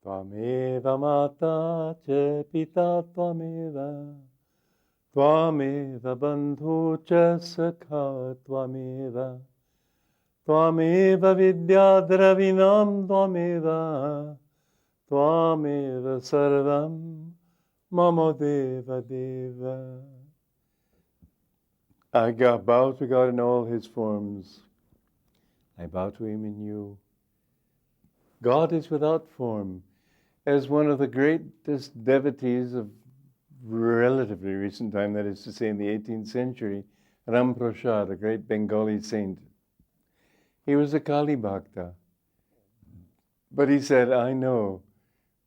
Tvameva mata cha pita tvameva, tvameva bandhu cha sakha tvameva, tvameva vidya dravinam tvameva, tvameva sarvam mama deva deva. I bow to God in all his forms. I bow to him in you. God is without form. As one of the greatest devotees of relatively recent time, that is to say in the 18th century, Ram Prasad, a great Bengali saint, he was a Kali Bhakta. But he said, I know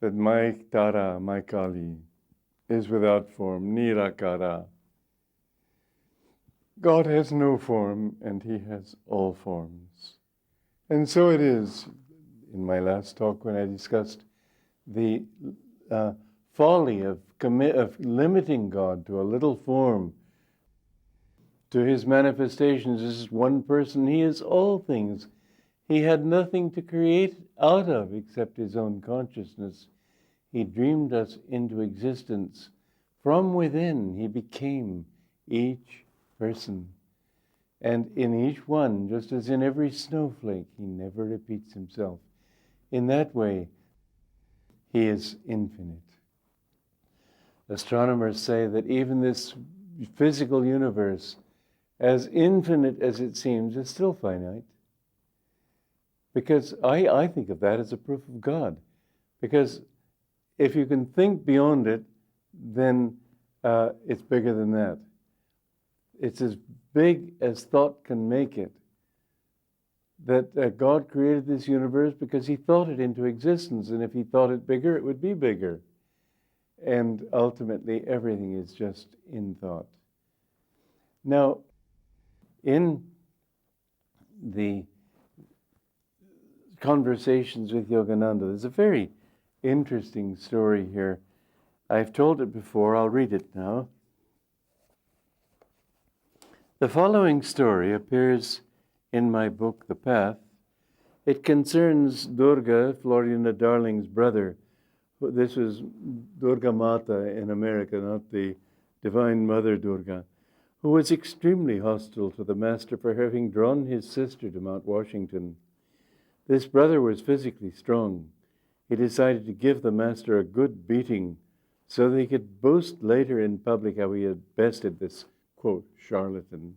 that my Tara, my Kali, is without form, Nirakara. God has no form and he has all forms. And so it is, in my last talk when I discussed the folly of limiting God to a little form, to his manifestations as one person. He is all things. He had nothing to create out of except his own consciousness. He dreamed us into existence. From within, he became each person. And in each one, just as in every snowflake, he never repeats himself. In that way, he is infinite. Astronomers say that even this physical universe, as infinite as it seems, is still finite. Because I think of that as a proof of God. Because if you can think beyond it, then it's bigger than that. It's as big as thought can make it. That God created this universe because he thought it into existence, and if he thought it bigger, it would be bigger. And ultimately, everything is just in thought. Now, in the conversations with Yogananda, there's a very interesting story here. I've told it before, I'll read it now. The following story appears in my book, The Path. It concerns Durga, Florina Darling's brother. This was Durga Mata in America, not the Divine Mother Durga, who was extremely hostile to the master for having drawn his sister to Mount Washington. This brother was physically strong. He decided to give the master a good beating so that he could boast later in public how he had bested this, quote, charlatan.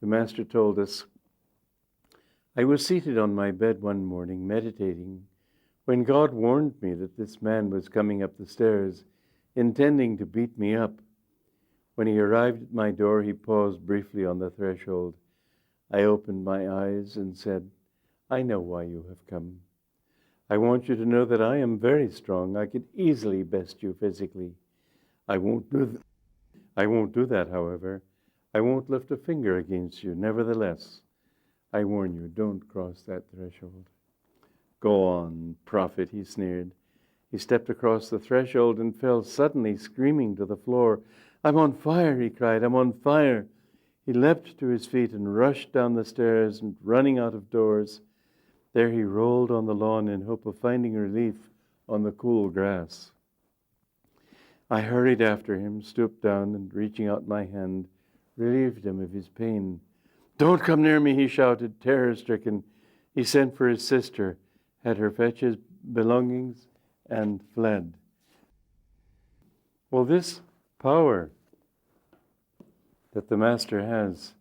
The master told us, I was seated on my bed one morning meditating when God warned me that this man was coming up the stairs, intending to beat me up. When he arrived at my door, he paused briefly on the threshold. I opened my eyes and said, I know why you have come. I want you to know that I am very strong. I could easily best you physically. I won't do that, however. I won't lift a finger against you. Nevertheless, I warn you, don't cross that threshold. Go on, prophet, he sneered. He stepped across the threshold and fell suddenly screaming to the floor. I'm on fire, he cried, I'm on fire. He leapt to his feet and rushed down the stairs and running out of doors. There he rolled on the lawn in hope of finding relief on the cool grass. I hurried after him, stooped down, and reaching out my hand, relieved him of his pain. Don't come near me, he shouted, terror-stricken. He sent for his sister, had her fetch his belongings, and fled. Well, this power that the Master has,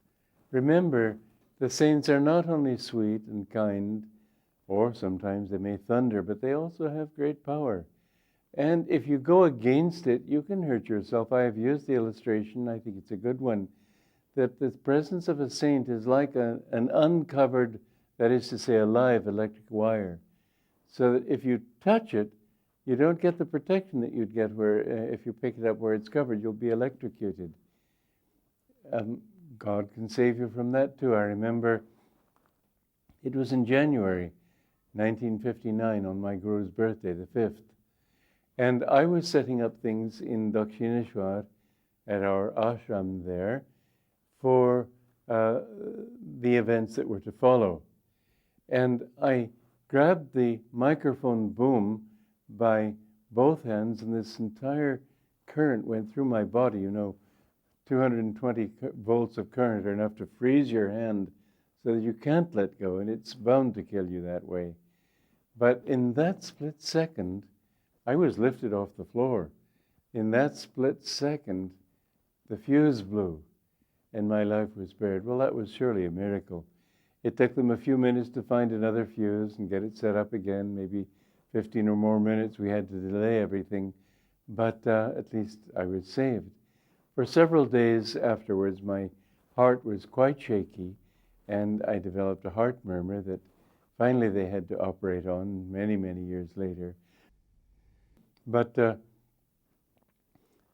remember, the saints are not only sweet and kind, or sometimes they may thunder, but they also have great power. And if you go against it, you can hurt yourself. I have used the illustration, I think it's a good one, that the presence of a saint is like an uncovered, that is to say, a live electric wire. So that if you touch it, you don't get the protection that you'd get where, if you pick it up where it's covered, you'll be electrocuted. God can save you from that too. I remember it was in January 1959 on my Guru's birthday, the 5th. And I was setting up things in Dakshineshwar at our ashram there for the events that were to follow. And I grabbed the microphone boom by both hands, and this entire current went through my body. 220 volts of current are enough to freeze your hand so that you can't let go, and it's bound to kill you that way. But in that split second, I was lifted off the floor. In that split second, the fuse blew, and my life was spared. Well, that was surely a miracle. It took them a few minutes to find another fuse and get it set up again, maybe 15 or more minutes. We had to delay everything, but at least I was saved. For several days afterwards, my heart was quite shaky, and I developed a heart murmur that finally they had to operate on many, many years later. But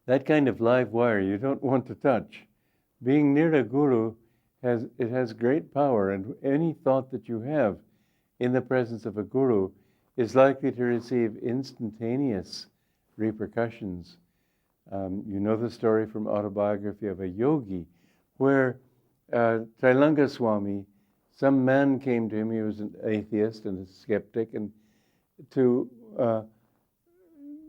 that kind of live wire you don't want to touch. Being near a guru has great power, and any thought that you have in the presence of a guru is likely to receive instantaneous repercussions. You know the story from Autobiography of a Yogi, where Trailanga Swami, some man came to him, he was an atheist and a skeptic, and to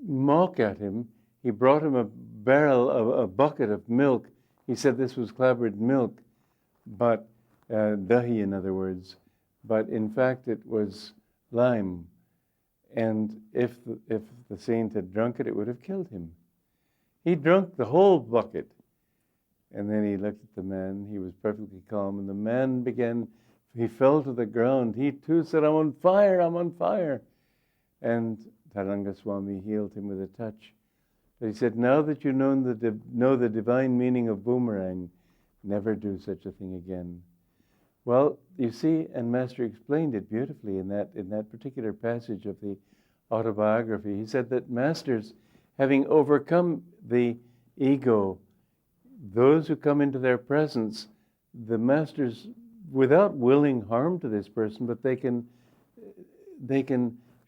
mock at him, he brought him a bucket of milk. He said this was clabbered milk, but dahi in other words, but in fact it was lime. And if the saint had drunk it, it would have killed him. He drank the whole bucket. And then he looked at the man, he was perfectly calm, and the man he fell to the ground. He too said, I'm on fire, I'm on fire. And Taranga Swami healed him with a touch. But he said, now that you know the divine meaning of boomerang, never do such a thing again. Well, you see, and Master explained it beautifully in that particular passage of the Autobiography. He said that masters, having overcome the ego, those who come into their presence, the masters, without willing harm to this person, but they can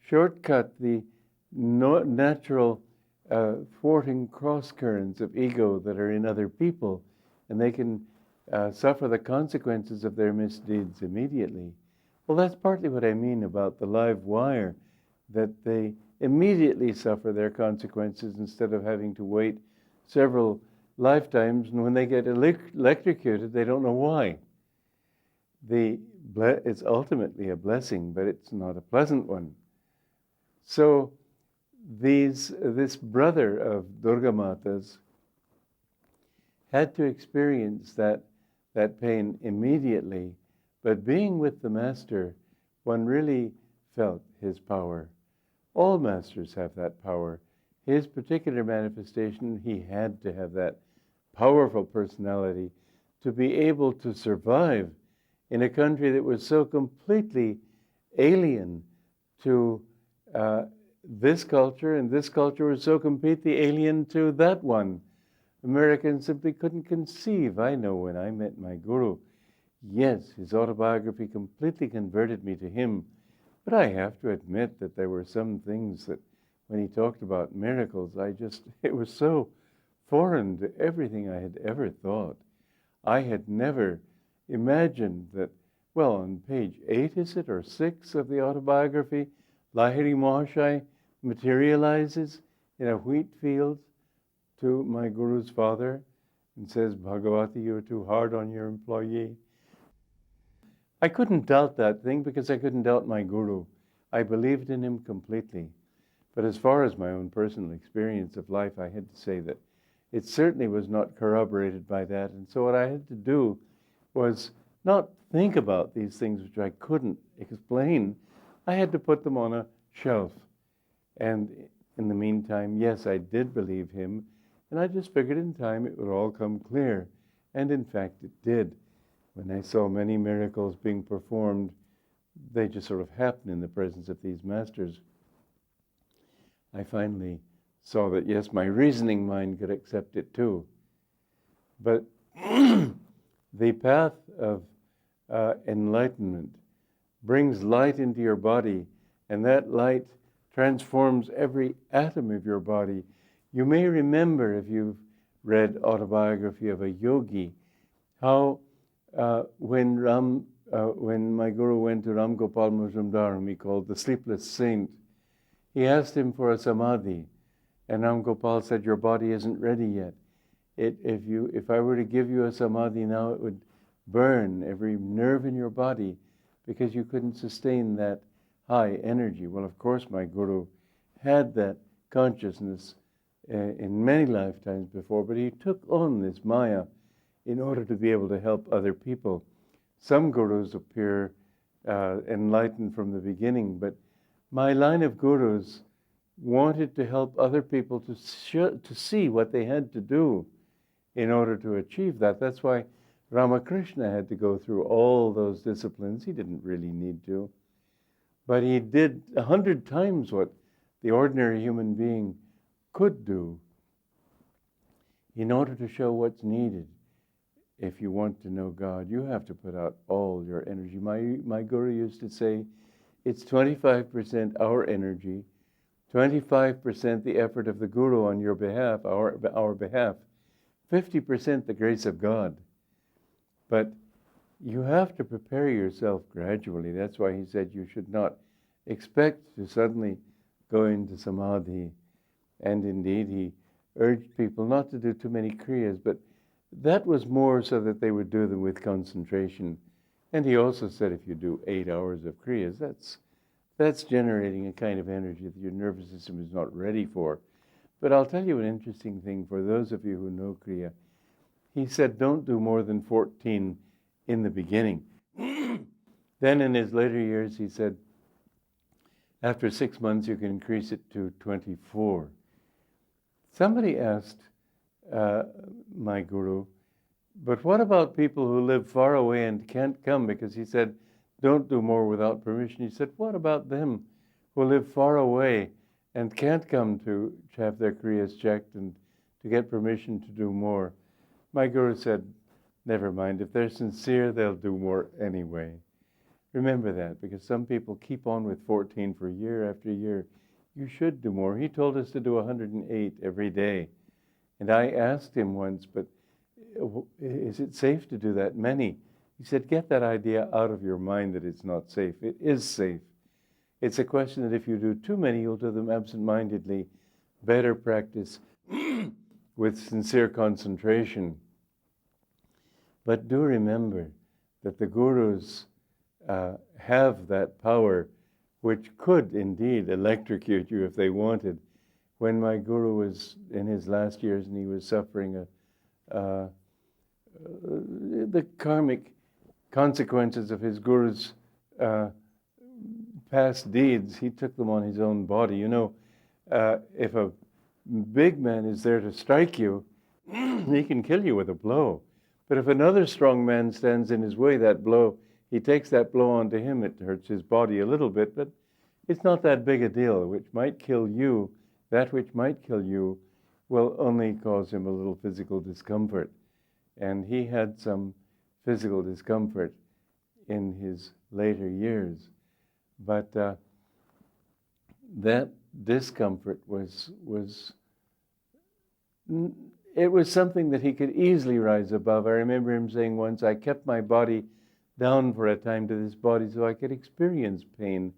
shortcut the natural thwarting cross currents of ego that are in other people, and they can suffer the consequences of their misdeeds immediately. Well, that's partly what I mean about the live wire, that they immediately suffer their consequences instead of having to wait several lifetimes, and when they get electrocuted, they don't know why. It's ultimately a blessing, but it's not a pleasant one. So this brother of Durga Mata's had to experience that pain immediately, but being with the Master, one really felt his power. All masters have that power. His particular manifestation, he had to have that powerful personality to be able to survive in a country that was so completely alien to this culture, and this culture was so completely alien to that one. Americans simply couldn't conceive. I know when I met my guru, yes, his autobiography completely converted me to him. But I have to admit that there were some things that when he talked about miracles, it was so foreign to everything I had ever thought. I had never imagined that, well, on page 8, is it, or 6 of the autobiography, Lahiri Mahasaya materializes in a wheat field to my guru's father and says, Bhagavati, you're too hard on your employee. I couldn't doubt that thing because I couldn't doubt my guru. I believed in him completely. But as far as my own personal experience of life, I had to say that it certainly was not corroborated by that. And so what I had to do was not think about these things which I couldn't explain. I had to put them on a shelf. And in the meantime, yes, I did believe him. And I just figured in time it would all come clear. And in fact, it did. When I saw many miracles being performed, they just sort of happened in the presence of these masters. I finally saw that, yes, my reasoning mind could accept it too. But the path of enlightenment brings light into your body, and that light transforms every atom of your body. You may remember, if you've read Autobiography of a Yogi, how when when my guru went to Ram Gopal Majumdar, whom he called the sleepless saint, he asked him for a samadhi, and Ram Gopal said, "Your body isn't ready yet. If I were to give you a samadhi now, it would burn every nerve in your body because you couldn't sustain that high energy." Well, of course, my guru had that consciousness in many lifetimes before, but he took on this Maya in order to be able to help other people. Some gurus appear enlightened from the beginning, but my line of gurus wanted to help other people to see what they had to do in order to achieve that. That's why Ramakrishna had to go through all those disciplines. He didn't really need to, but he did 100 times what the ordinary human being could do in order to show what's needed. If you want to know God, you have to put out all your energy. My guru used to say, it's 25% our energy, 25% the effort of the guru on your behalf, our behalf, 50% the grace of God. But you have to prepare yourself gradually. That's why he said you should not expect to suddenly go into samadhi. And indeed, he urged people not to do too many kriyas, but that was more so that they would do them with concentration. And he also said if you do 8 hours of kriyas, that's generating a kind of energy that your nervous system is not ready for. But I'll tell you an interesting thing for those of you who know kriya. He said don't do more than 14 in the beginning. Then in his later years, he said after 6 months you can increase it to 24. Somebody asked my guru, but what about people who live far away and can't come? Because he said, don't do more without permission. He said, what about them who live far away and can't come to have their kriyas checked and to get permission to do more? My guru said, never mind. If they're sincere, they'll do more anyway. Remember that, because some people keep on with 14 for year after year. You should do more. He told us to do 108 every day. And I asked him once, but is it safe to do that many? He said, get that idea out of your mind that it's not safe. It is safe. It's a question that if you do too many, you'll do them absent-mindedly. Better practice with sincere concentration. But do remember that the gurus have that power which could indeed electrocute you if they wanted. When my guru was in his last years and he was suffering the karmic consequences of his guru's past deeds, he took them on his own body. You know, if a big man is there to strike you, he can kill you with a blow. But if another strong man stands in his way, that blow, he takes that blow onto him, it hurts his body a little bit, but it's not that big a deal. Which might kill you, that which might kill you will only cause him a little physical discomfort. And he had some physical discomfort in his later years. But that discomfort was something that he could easily rise above. I remember him saying once, I kept my body down for a time to this body so I could experience pain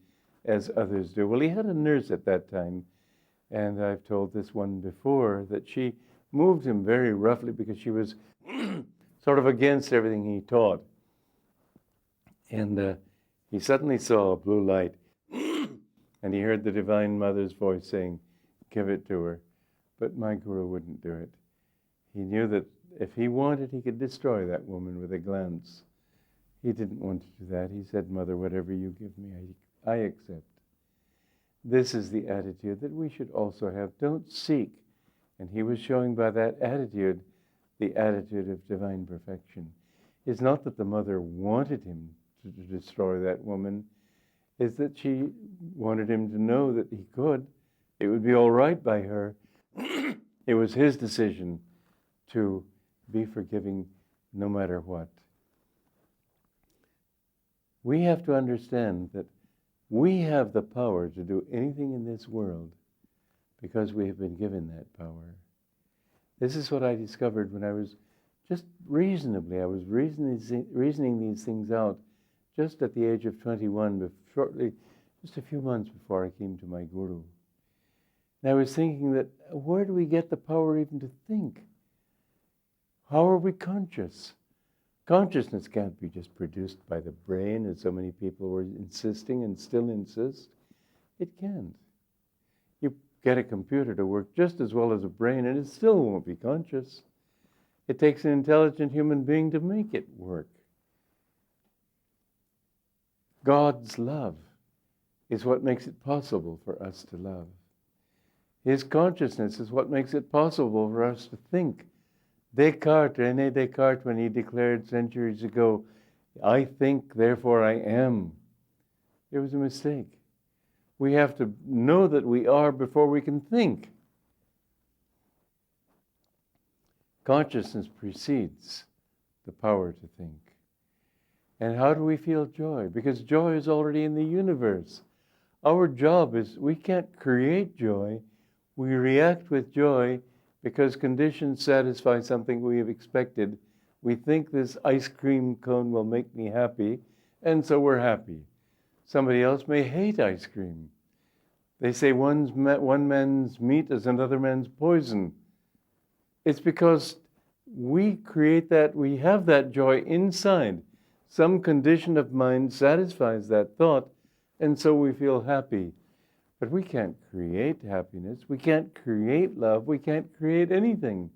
as others do. Well, he had a nurse at that time, and I've told this one before, that she moved him very roughly because she was sort of against everything he taught. And he suddenly saw a blue light, and he heard the Divine Mother's voice saying, give it to her. But my guru wouldn't do it. He knew that if he wanted, he could destroy that woman with a glance. He didn't want to do that. He said, Mother, whatever you give me, I accept. This is the attitude that we should also have. Don't seek. And he was showing by that attitude the attitude of divine perfection. It's not that the mother wanted him to destroy that woman. It's that she wanted him to know that he could. It would be all right by her. It was his decision to be forgiving no matter what. We have to understand that we have the power to do anything in this world because we have been given that power. This is what I discovered when I was just reasonably, I was reasoning these things out just at the age of 21, shortly, just a few months before I came to my Guru. And I was thinking that, where do we get the power even to think? How are we conscious? Consciousness can't be just produced by the brain, as so many people were insisting and still insist. It can't. You get a computer to work just as well as a brain, and it still won't be conscious. It takes an intelligent human being to make it work. God's love is what makes it possible for us to love. His consciousness is what makes it possible for us to think. René Descartes, when he declared centuries ago, "I think, therefore I am," it was a mistake. We have to know that we are before we can think. Consciousness precedes the power to think. And how do we feel joy? Because joy is already in the universe. Our job is, we can't create joy. We react with joy because conditions satisfy something we have expected. We think this ice cream cone will make me happy, and so we're happy. Somebody else may hate ice cream. They say one man's meat is another man's poison. It's because we create that, we have that joy inside. Some condition of mind satisfies that thought, and so we feel happy. But we can't create happiness. We can't create love. We can't create anything.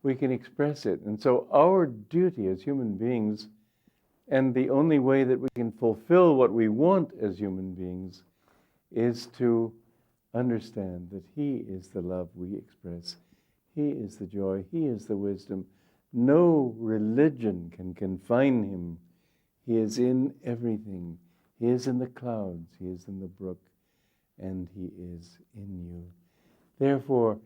We can express it. And so our duty as human beings, and the only way that we can fulfill what we want as human beings, is to understand that He is the love we express. He is the joy. He is the wisdom. No religion can confine Him. He is in everything. He is in the clouds. He is in the brook. And He is in you. Therefore,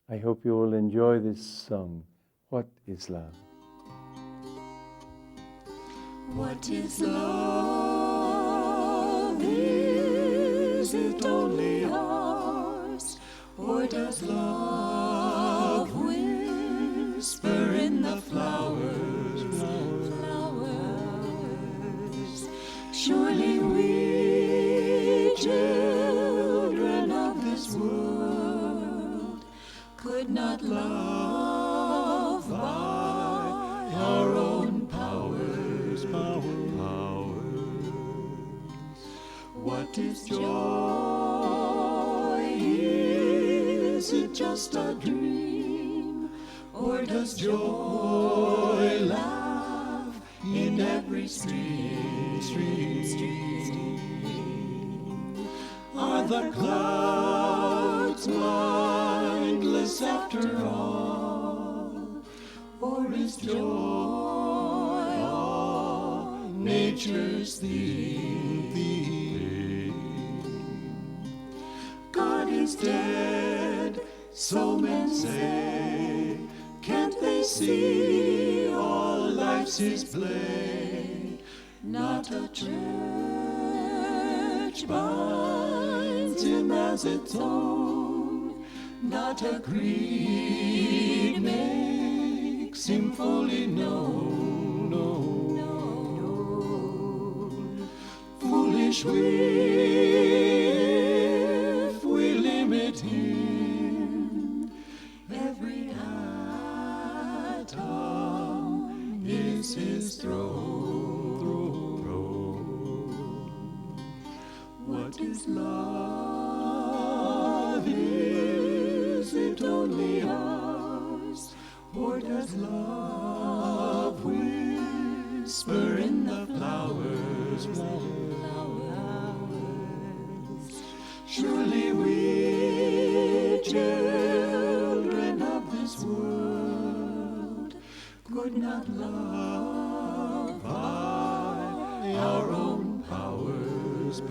I hope you will enjoy this song, What is Love? What is love? Is it only ours? Or does love whisper in the flowers? Surely we, children of this world, could not love by our own powers. What is joy? Is it just a dream? Or does joy laugh in every stream? Are the clouds mindless after all? Or is joy all nature's theme? God is dead, so men say. Can't they see all life's His play? Not a church binds Him as its own. Not a creed makes Him fully known. Foolish we, if we limit Him. Every atom is His throne. What is love? Is it only ours? Or does love whisper in the flowers? Surely we, children of this world, could not love by our own powers.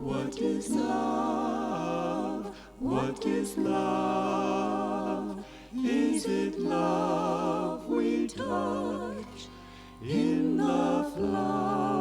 What is love? What is love? Is it love we touch in the flowers?